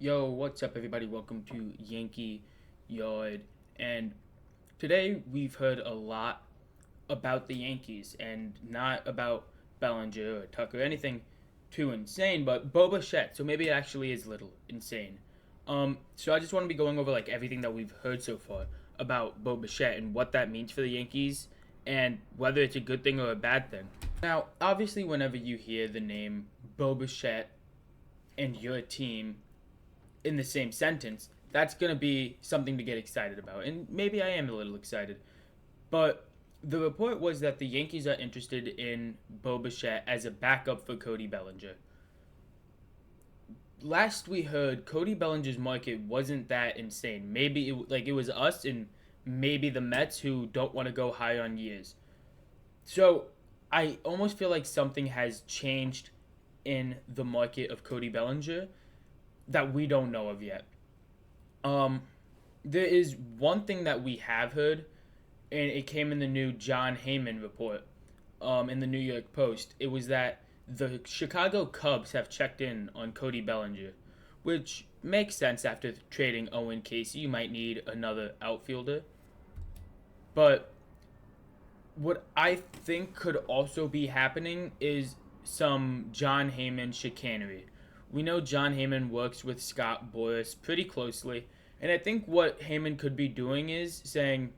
Yo, what's up, everybody? Welcome to Yankee Yard. And today we've heard a lot about the Yankees and not about Bellinger or Tucker, anything too insane, but Bichette. So maybe it actually is a little insane. So I just want to be going over like everything that we've heard so far about Bichette and what that means for the Yankees and whether it's a good thing or a bad thing. Now, obviously, whenever you hear the name Bichette and your team in the same sentence, that's going to be something to get excited about. And maybe I am a little excited. But the report was that the Yankees are interested in Bichette as a backup for Cody Bellinger. Last we heard, Cody Bellinger's market wasn't that insane. Maybe it was us and maybe the Mets who don't want to go high on years. So I almost feel like something has changed in the market of Cody Bellinger that we don't know of yet. There is one thing that we have heard, and it came in the new John Heyman report, in the New York Post. It was that the Chicago Cubs have checked in on Cody Bellinger, which makes sense after trading Owen Casey. You might need another outfielder. But what I think could also be happening is some John Heyman chicanery. We know John Heyman works with Scott Boras pretty closely, and I think what Heyman could be doing is saying,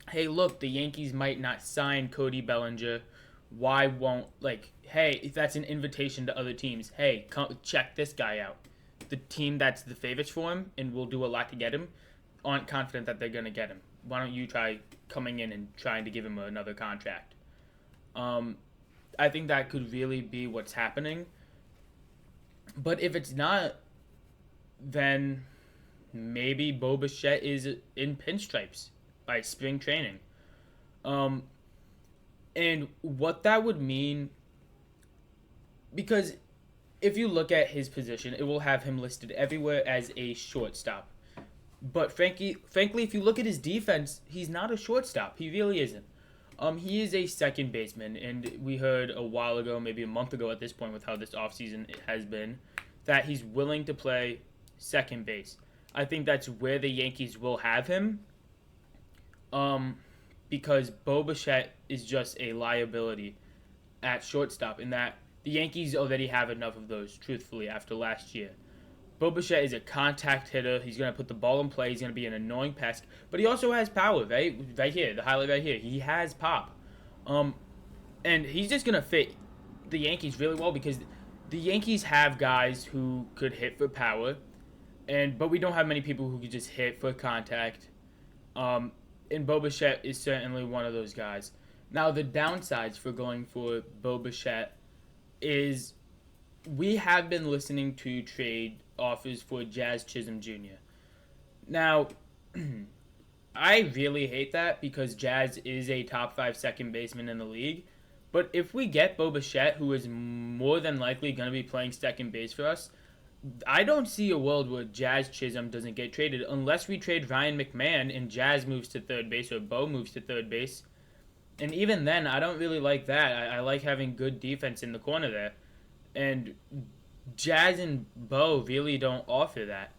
hey, look, the Yankees might not sign Cody Bellinger. Why won't, hey, if that's an invitation to other teams, hey, come check this guy out. The team that's the favorites for him and will do a lot to get him aren't confident that they're going to get him. Why don't you try coming in and trying to give him another contract? I think that could really be what's happening. But if it's not, then maybe Bichette is in pinstripes by spring training. And what that would mean, because if you look at his position, it will have him listed everywhere as a shortstop. But frankly, if you look at his defense, he's not a shortstop. He really isn't. He is a second baseman, and we heard a while ago, maybe a month ago at this point with how this offseason has been, that he's willing to play second base. I think that's where the Yankees will have him, because Bichette is just a liability at shortstop, in that the Yankees already have enough of those, truthfully, after last year. Bichette is a contact hitter. He's going to put the ball in play. He's going to be an annoying pest. But he also has power, right? Right here, the highlight right here. He has pop. And he's just going to fit the Yankees really well because the Yankees have guys who could hit for power, but we don't have many people who could just hit for contact. And Bichette is certainly one of those guys. Now, the downsides for going for Bichette is we have been listening to trade offers for Jazz Chisholm Jr. Now, I really hate that because Jazz is a top 5 second baseman in the league. But if we get Bichette, who is more than likely going to be playing second base for us, I don't see a world where Jazz Chisholm doesn't get traded unless we trade Ryan McMahon and Jazz moves to third base or Bo moves to third base. And even then, I don't really like that. I like having good defense in the corner there. And Jazz and Bo really don't offer that.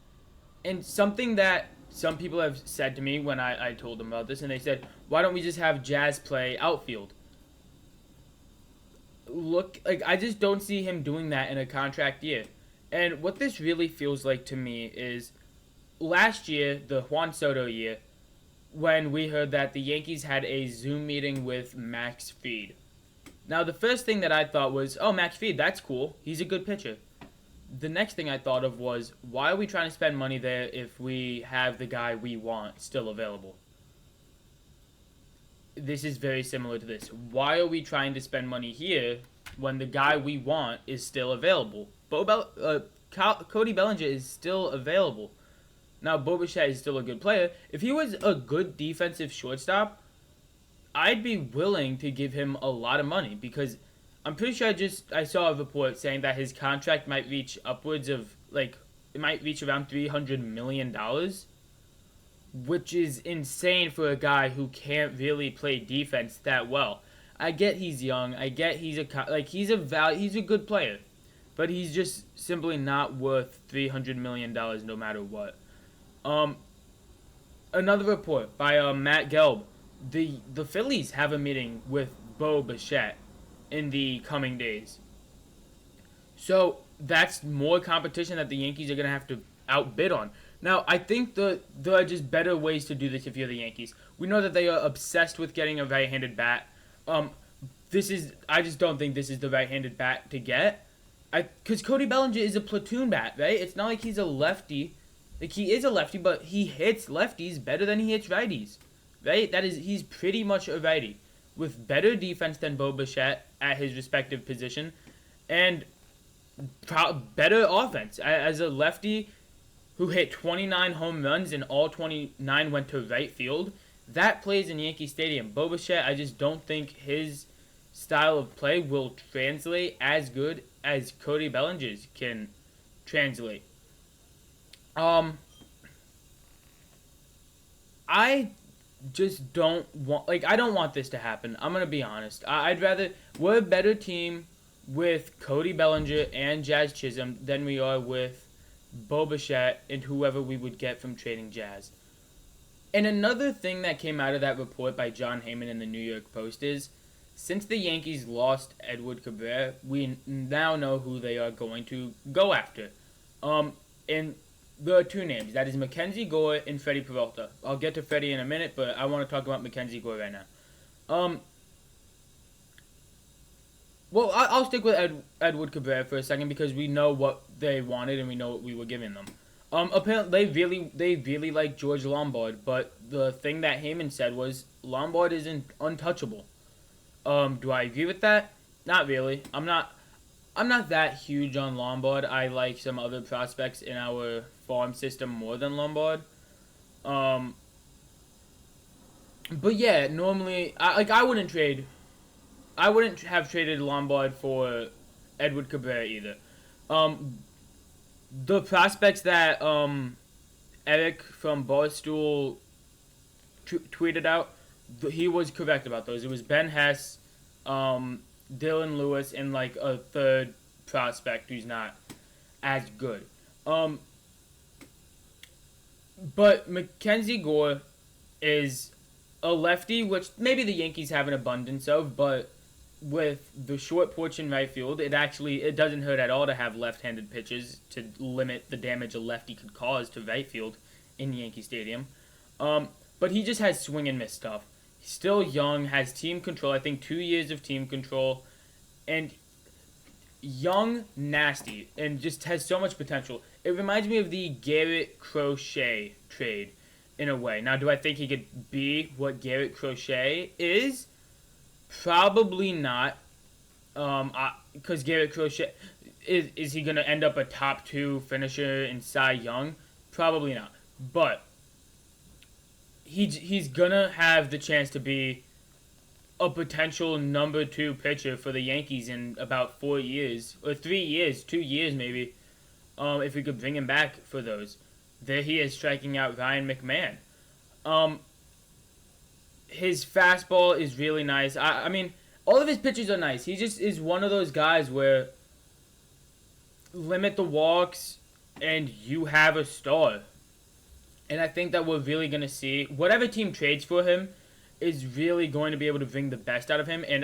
And something that some people have said to me when I told them about this, and they said, why don't we just have Jazz play outfield? I just don't see him doing that in a contract year. And what this really feels like to me is last year, the Juan Soto year, when we heard that the Yankees had a Zoom meeting with Max Fried. Now, the first thing that I thought was, oh, Max Fried, that's cool. He's a good pitcher. The next thing I thought of was, why are we trying to spend money there if we have the guy we want still available? This is very similar to this. Why are we trying to spend money here when the guy we want is still available? Cody Bellinger is still available. Now, Bichette is still a good player. If he was a good defensive shortstop, I'd be willing to give him a lot of money because I'm pretty sure I saw a report saying that his contract might reach upwards of, it might reach around $300 million, which is insane for a guy who can't really play defense that well. I get he's young. I get he's a good player. but he's just simply not worth $300 million no matter what. Another report by Matt Gelb. The Phillies have a meeting with Bichette in the coming days. So that's more competition that the Yankees are going to have to outbid on. Now, I think there are just better ways to do this if you're the Yankees. We know that they are obsessed with getting a right-handed bat. I just don't think this is the right-handed bat to get. Because Cody Bellinger is a platoon bat, right? It's not like he's a lefty. Like, he is a lefty, but he hits lefties better than he hits righties, right? He's pretty much a righty with better defense than Bichette at his respective position, and better offense. As a lefty who hit 29 home runs and all 29 went to right field, that plays in Yankee Stadium. Bichette, I just don't think his style of play will translate as good as Cody Bellinger's can translate. I just don't want, I don't want this to happen. I'm going to be honest. We're a better team with Cody Bellinger and Jazz Chisholm than we are with Bichette and whoever we would get from trading Jazz. And another thing that came out of that report by John Heyman in the New York Post is, since the Yankees lost Edward Cabrera, we now know who they are going to go after. And there are two names. That is Mackenzie, Gore, and Freddy Peralta. I'll get to Freddy in a minute, but I want to talk about Mackenzie, Gore right now. Well, I'll stick with Edward Cabrera for a second because we know what they wanted and we know what we were giving them. Apparently, they really like George Lombard, but the thing that Heyman said was Lombard isn't untouchable. Do I agree with that? Not really. I'm not that huge on Lombard. I like some other prospects in our farm system more than Lombard. But yeah, normally I wouldn't have traded Lombard for Edward Cabrera either. The prospects that Eric from Barstool tweeted out, he was correct about those. It was Ben Hess, Dylan Lewis, and like a third prospect who's not as good. But Mackenzie Gore is a lefty, which maybe the Yankees have an abundance of, but with the short porch in right field, it doesn't hurt at all to have left-handed pitches to limit the damage a lefty could cause to right field in Yankee Stadium. But he just has swing and miss stuff. He's still young, has team control, I think 2 years of team control, and young, nasty, and just has so much potential. It reminds me of the Garrett Crochet trade in a way. Now, do I think he could be what Garrett Crochet is? Probably not. Because Garrett Crochet, is he going to end up a top 2 finisher in Cy Young? Probably not. But he's going to have the chance to be a potential number 2 pitcher for the Yankees in about 4 years, or 3 years, 2 years maybe, if we could bring him back for those. There he is striking out Ryan McMahon. His fastball is really nice. I mean, all of his pitches are nice. He just is one of those guys where limit the walks and you have a star. And I think that we're really going to see, whatever team trades for him is really going to be able to bring the best out of him. And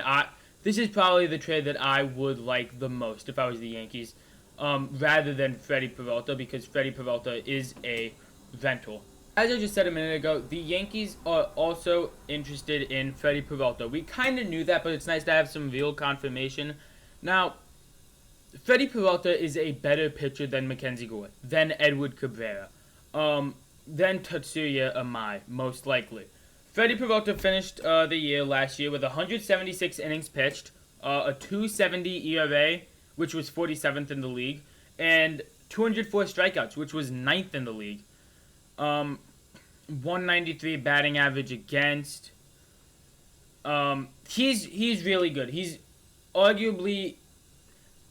this is probably the trade that I would like the most if I was the Yankees, rather than Freddy Peralta, because Freddy Peralta is a rental. As I just said a minute ago, the Yankees are also interested in Freddy Peralta. We kind of knew that, but it's nice to have some real confirmation. Now, Freddy Peralta is a better pitcher than Mackenzie Gore, than Edward Cabrera, than Tatsuya Amai, most likely. Freddy Peralta finished the year last year with 176 innings pitched, a 2.70 ERA, which was 47th in the league, and 204 strikeouts, which was 9th in the league. 193 batting average against. He's really good. He's arguably,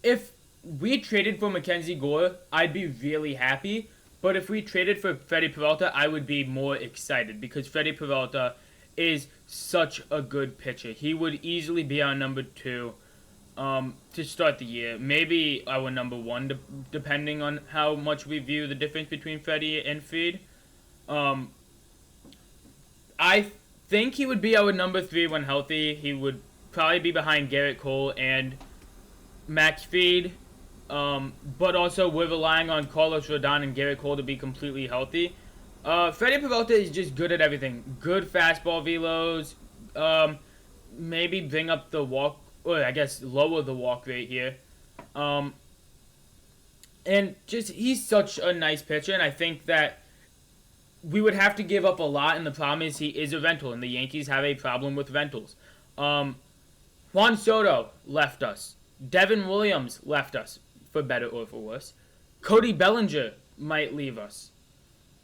if we traded for Mackenzie Gore, I'd be really happy. But if we traded for Freddy Peralta, I would be more excited because Freddy Peralta is such a good pitcher. He would easily be our number 2. to start the year. Maybe our number one, depending on how much we view the difference between Freddy and Feed. Um, I think he would be our number 3 when healthy. He would probably be behind Garrett Cole and Max Feed. But also we're relying on Carlos Rodon and Garrett Cole to be completely healthy. Freddy Peralta is just good at everything. Good fastball velos. Maybe bring up the walk, or I guess lower the walk rate here. And just he's such a nice pitcher, and I think that we would have to give up a lot, and the problem is he is a rental, and the Yankees have a problem with rentals. Juan Soto left us. Devin Williams left us, for better or for worse. Cody Bellinger might leave us.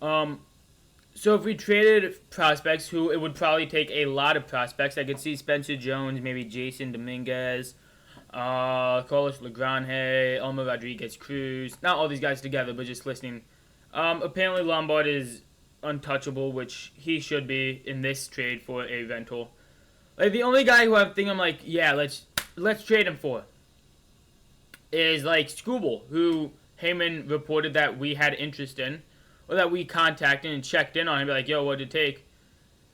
So if we traded prospects, who it would probably take a lot of prospects. I could see Spencer Jones, maybe Jason Dominguez, Carlos Legrand, Elmer Rodriguez Cruz. Not all these guys together, but just listening. Apparently Lombard is untouchable, which he should be in this trade for a rental. Like the only guy who I'm like, yeah, let's trade him for is like Scooble, who Heyman reported that we had interest in, or that we contacted and checked in on him, be like, yo, what'd it take?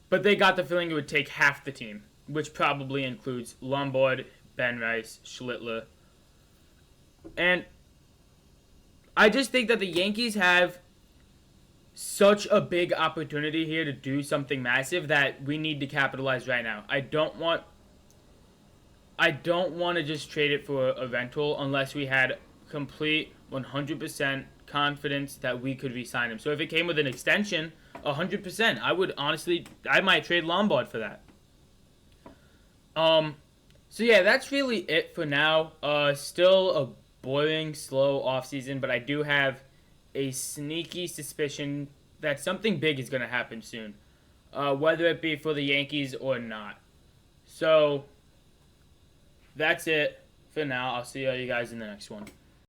But they got the feeling it would take half the team, which probably includes Lombard, Ben Rice, Schlittler. And I just think that the Yankees have such a big opportunity here to do something massive that we need to capitalize right now. I don't want to just trade it for a rental unless we had complete 100% confidence that we could re-sign him. So if it came with an extension, 100%, I might trade Lombard for that. So yeah, that's really it for now. Still a boring, slow offseason, but I do have a sneaky suspicion that something big is going to happen soon, whether it be for the Yankees or not. So that's it for now. I'll see you guys in the next one.